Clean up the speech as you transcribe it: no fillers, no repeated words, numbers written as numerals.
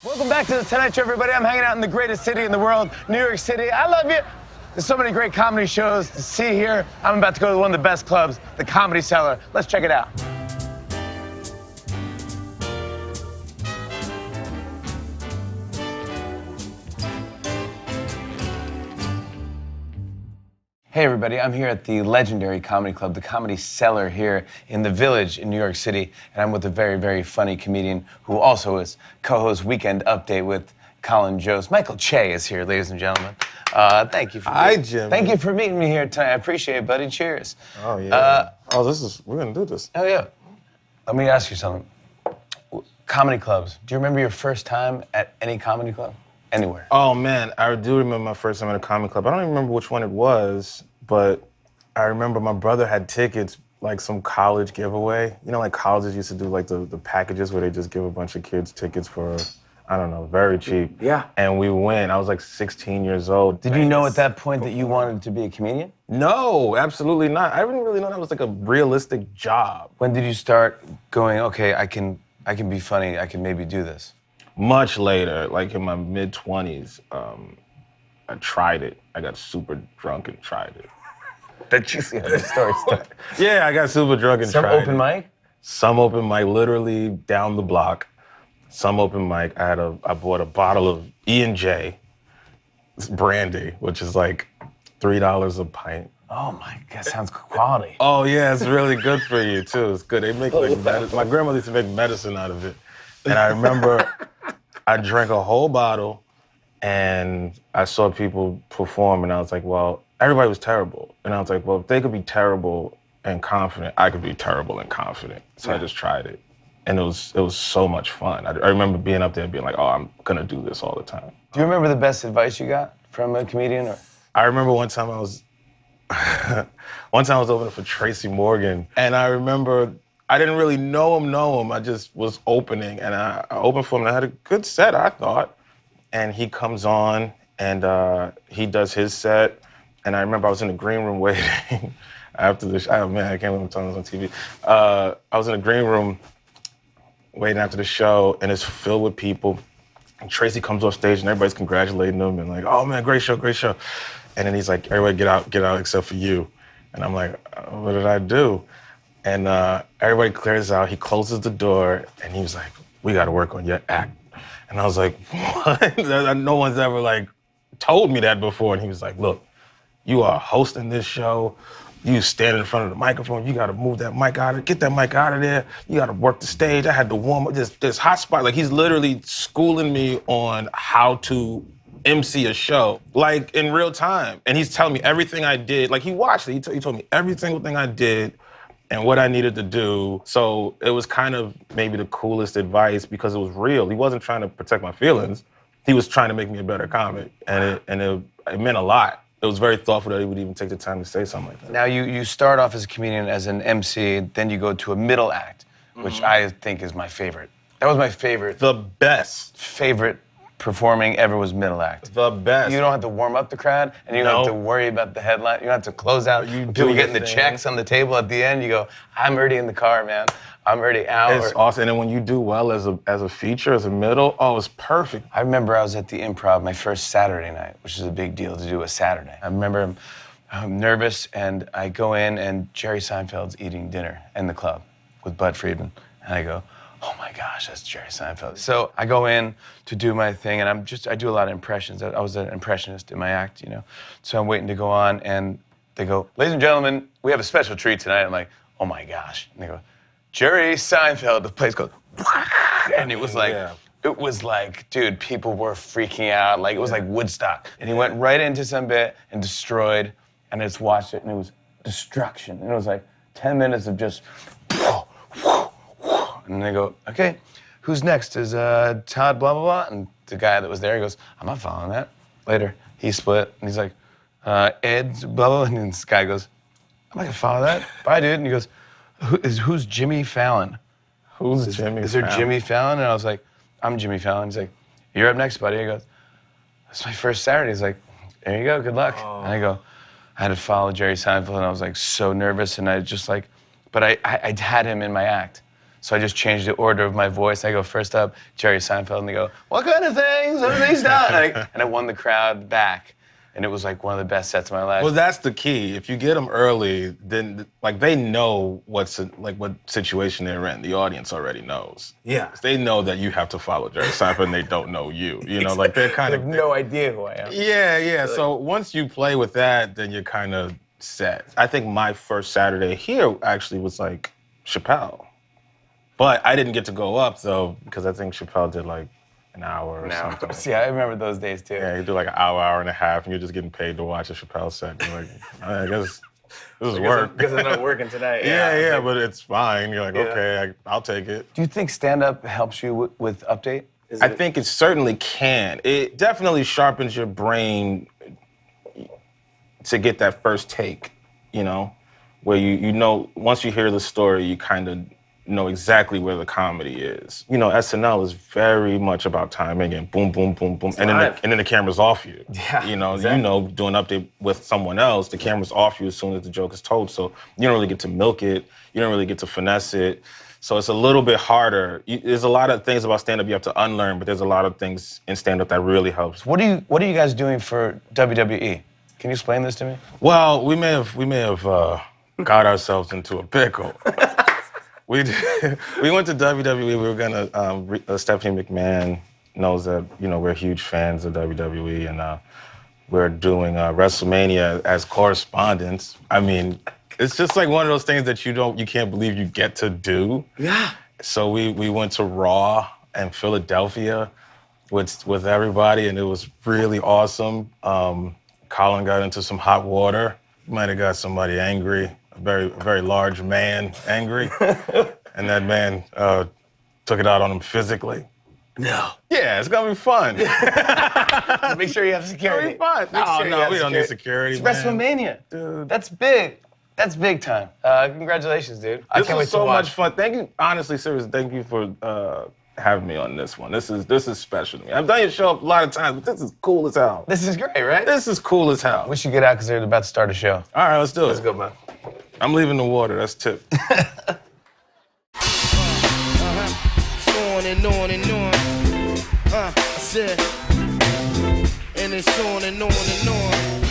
Welcome back to the Tonight Show, everybody. I'm hanging out in the greatest city in the world, New York City. I love you. There's so many great comedy shows to see here. I'm about to go to one of the best clubs, the Comedy Cellar. Let's check it out. Hey, everybody. I'm here at the legendary comedy club, the Comedy Cellar, here in the Village in New York City. And I'm with a very, very funny comedian who also is co-host Weekend Update with Colin Jost. Michael Che is here, ladies and gentlemen. Thank you for Jimmy. Thank you for meeting me here tonight. I appreciate it, buddy. Cheers. Oh, yeah. We're going to do this. Oh, yeah. Let me ask you something. Comedy clubs. Do you remember your first time at any comedy club? Anywhere? Oh, man, I do remember my first time at a comedy club. I don't even remember which one it was, but I remember my brother had tickets, like some college giveaway. You know, like colleges used to do like the packages where they just give a bunch of kids tickets for, I don't know, very cheap. Yeah. And we went. I was like 16 years old. Did you know at that point that you wanted to be a comedian? No, absolutely not. I didn't really know that was like a realistic job. When did you start going, okay, I can be funny, I can maybe do this? Much later, like in my mid-20s, I tried it. I got super drunk and tried it. That you see how the story started. Yeah, I got super drunk and tried it. Some open mic? Some open mic, literally down the block. Some open mic. I bought a bottle of E&J brandy, which is like $3 a pint. Oh my God, sounds quality. Oh yeah, it's really good for you too. It's good. They make like medicine. My grandmother used to make medicine out of it. And I remember I drank a whole bottle and I saw people perform and I was like, well, everybody was terrible. And I was like, well, if they could be terrible and confident, I could be terrible and confident. So I just tried it. And it was so much fun. I remember being up there being like, oh, I'm gonna do this all the time. Do you remember the best advice you got from a comedian? Or? I remember one time I was opening for Tracy Morgan, and I remember I didn't really know him. I just was opening, and I opened for him, and I had a good set, I thought. And he comes on, and he does his set, and I remember I was in the green room waiting after the show. Oh, man, I can't believe I'm telling this on TV. I was in the green room waiting after the show, and it's filled with people. And Tracy comes off stage, and everybody's congratulating him, and like, oh, man, great show, great show. And then he's like, everybody get out except for you. And I'm like, what did I do? And everybody clears out. He closes the door, and he was like, we got to work on your act. And I was like, what? No one's ever like told me that before. And he was like, look, you are hosting this show. You stand in front of the microphone. You got to move that mic out of, get that mic out of there. You got to work the stage. I had to warm up this hot spot. Like he's literally schooling me on how to MC a show, like in real time. And he's telling me everything I did. Like he watched it. He told me every single thing I did and what I needed to do. So it was kind of maybe the coolest advice because it was real. He wasn't trying to protect my feelings. He was trying to make me a better comic. And it meant a lot. It was very thoughtful that he would even take the time to say something like that. Now, you start off as a comedian, as an MC, then you go to a middle act, which I think is my favorite. That was my favorite. The best. Favorite performing ever was middle act. The best. You don't have to warm up the crowd, and you don't have to worry about the headline. You don't have to close out. People getting the checks on the table at the end, you go, I'm already in the car, man. I'm already out. It's awesome. And then when you do well as a feature, as a middle, oh, it's perfect. I remember I was at the Improv my first Saturday night, which is a big deal to do a Saturday. I remember I'm nervous, and I go in, and Jerry Seinfeld's eating dinner in the club with Bud Friedman. And I go, oh my gosh, that's Jerry Seinfeld. So I go in to do my thing, and I do a lot of impressions. I was an impressionist in my act, you know. So I'm waiting to go on, and they go, ladies and gentlemen, we have a special treat tonight. I'm like, oh my gosh. And they go, Jerry Seinfeld. The place goes, and it was like, dude, people were freaking out. Like, it was like Woodstock. And he went right into some bit and destroyed, and I just watched it, and it was destruction. And it was like 10 minutes of just, and they go, okay, who's next? Is Todd blah, blah, blah? And the guy that was there, he goes, I'm not following that. Later, he split, and he's like, Ed's blah, blah, and this guy goes, I'm not gonna follow that. Bye, dude. And he goes, who's Jimmy Fallon? Who's Jimmy Fallon? Is there Jimmy Fallon? And I was like, I'm Jimmy Fallon. He's like, you're up next, buddy. He goes, that's my first Saturday. He's like, there you go, good luck. Oh. And I go, I had to follow Jerry Seinfeld, and I was like so nervous, and I just like, but I had him in my act. So I just changed the order of my voice. I go first up, Jerry Seinfeld, and they go, what kind of things have these done? And I won the crowd back. And it was like one of the best sets of my life. Well, that's the key. If you get them early, then like they know what situation they're in. The audience already knows. Yeah. They know that you have to follow Jerry Seinfeld, and they don't know you. You know, like they're kind I of have no idea who I am. Yeah. So once you play with that, then you're kind of set. I think my first Saturday here actually was like Chappelle, but I didn't get to go up though because I think Chappelle did like an hour or something. Yeah, I remember those days too. Yeah, you do like an hour and a half, and you're just getting paid to watch a Chappelle set. You're like, I guess this is work. Because I'm not working tonight. Yeah, but it's fine. You're like, okay, I'll take it. Do you think stand-up helps you with Update? I think it certainly can. It definitely sharpens your brain to get that first take, you know, where you know, once you hear the story, you kind of know exactly where the comedy is. You know, SNL is very much about timing and boom, boom, boom, boom, and then the camera's off you. Yeah, you know, exactly. you know, doing Update with someone else, the camera's off you as soon as the joke is told. So you don't really get to milk it. You don't really get to finesse it. So it's a little bit harder. There's a lot of things about stand-up you have to unlearn, but there's a lot of things in stand-up that really helps. What are you guys doing for WWE? Can you explain this to me? Well, we may have got ourselves into a pickle. We went to WWE. We were gonna. Stephanie McMahon knows that we're huge fans of WWE, and we're doing WrestleMania as correspondents. I mean, it's just like one of those things that you can't believe you get to do. Yeah. So we went to Raw and Philadelphia with everybody, and it was really awesome. Colin got into some hot water. Might have got somebody angry. A very large man angry, and that man took it out on him physically. No. Yeah, it's gonna be fun. Make sure you have security. It's gonna be fun. No, we don't need security. It's man. WrestleMania. Dude. That's big. That's big time. Congratulations, dude. I This can't wait was to so watch. much fun. Thank you, honestly, seriously. Thank you for having me on this one. This is special to me. I've done your show a lot of times, but this is cool as hell. This is great, right? This is cool as hell. We should get out because they're about to start a show. All right, let's do it. Let's go, man. I'm leaving the water. That's tip. On and on and on. I said, and it's on and on and on.